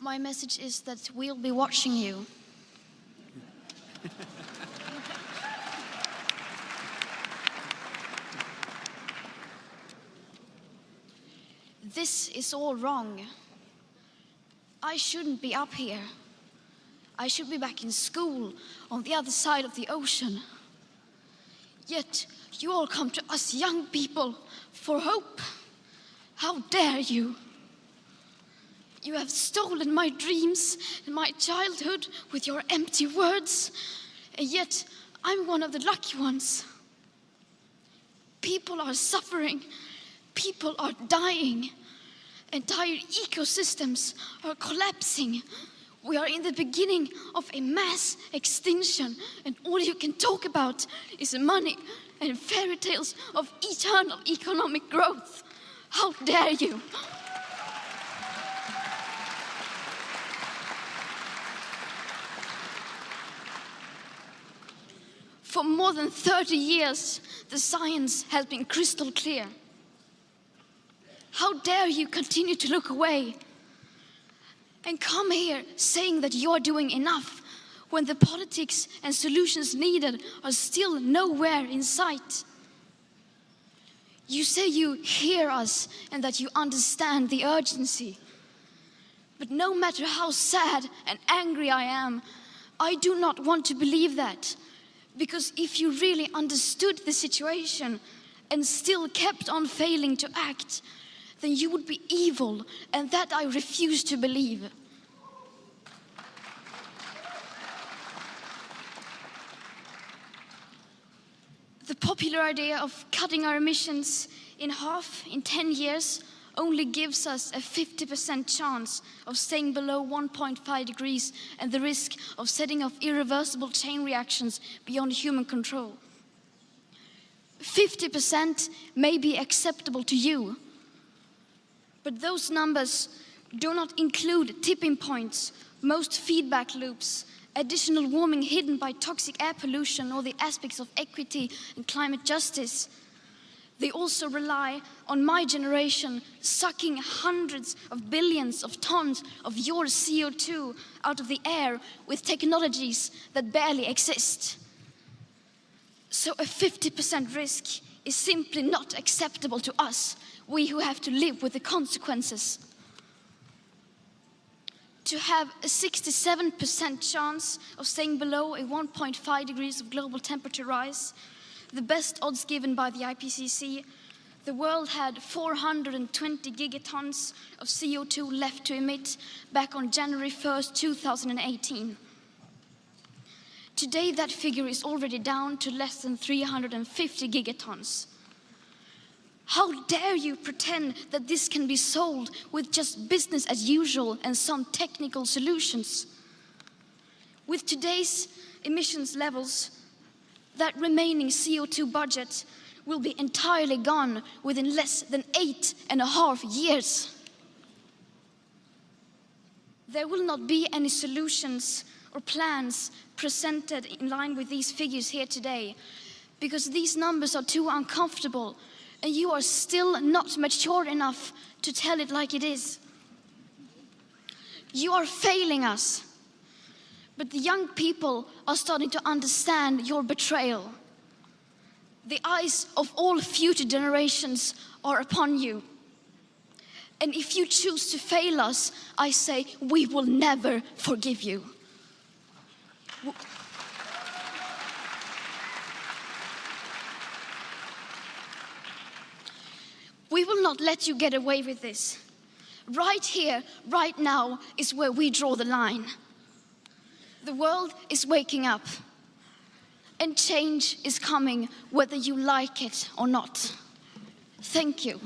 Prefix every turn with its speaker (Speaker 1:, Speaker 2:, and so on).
Speaker 1: My message is that we'll be watching you. This is all wrong. I shouldn't be up here. I should be back in school on the other side of the ocean. Yet you all come to us young people for hope. How dare you? You have stolen my dreams and my childhood with your empty words, and yet I'm one of the lucky ones. People are suffering, people are dying, entire ecosystems are collapsing. We are in the beginning of a mass extinction, and all you can talk about is money and fairy tales of eternal economic growth. How dare you? For more than 30 years, the science has been crystal clear. How dare you continue to look away and come here saying that you're doing enough when the politics and solutions needed are still nowhere in sight? You say you hear us and that you understand the urgency. But no matter how sad and angry I am, I do not want to believe that. Because if you really understood the situation and still kept on failing to act, then you would be evil, and that I refuse to believe. The popular idea of cutting our emissions in half in 10 years only gives us a 50% chance of staying below 1.5 degrees and the risk of setting off irreversible chain reactions beyond human control. 50% may be acceptable to you, but those numbers do not include tipping points, most feedback loops, additional warming hidden by toxic air pollution, or the aspects of equity and climate justice. They also rely on my generation sucking hundreds of billions of tons of your CO2 out of the air with technologies that barely exist. So a 50% risk is simply not acceptable to us, we who have to live with the consequences. To have a 67% chance of staying below a 1.5 degrees of global temperature rise, the best odds given by the IPCC, the world had 420 gigatons of CO2 left to emit back on January 1st, 2018. Today, that figure is already down to less than 350 gigatons. How dare you pretend that this can be solved with just business as usual and some technical solutions? With today's emissions levels, that remaining CO2 budget will be entirely gone within less than 8.5 years. There will not be any solutions or plans presented in line with these figures here today, because these numbers are too uncomfortable and you are still not mature enough to tell it like it is. You are failing us. But the young people are starting to understand your betrayal. The eyes of all future generations are upon you. And if you choose to fail us, I say we will never forgive you. We will not let you get away with this. Right here, right now, is where we draw the line. The world is waking up, and change is coming whether you like it or not. Thank you.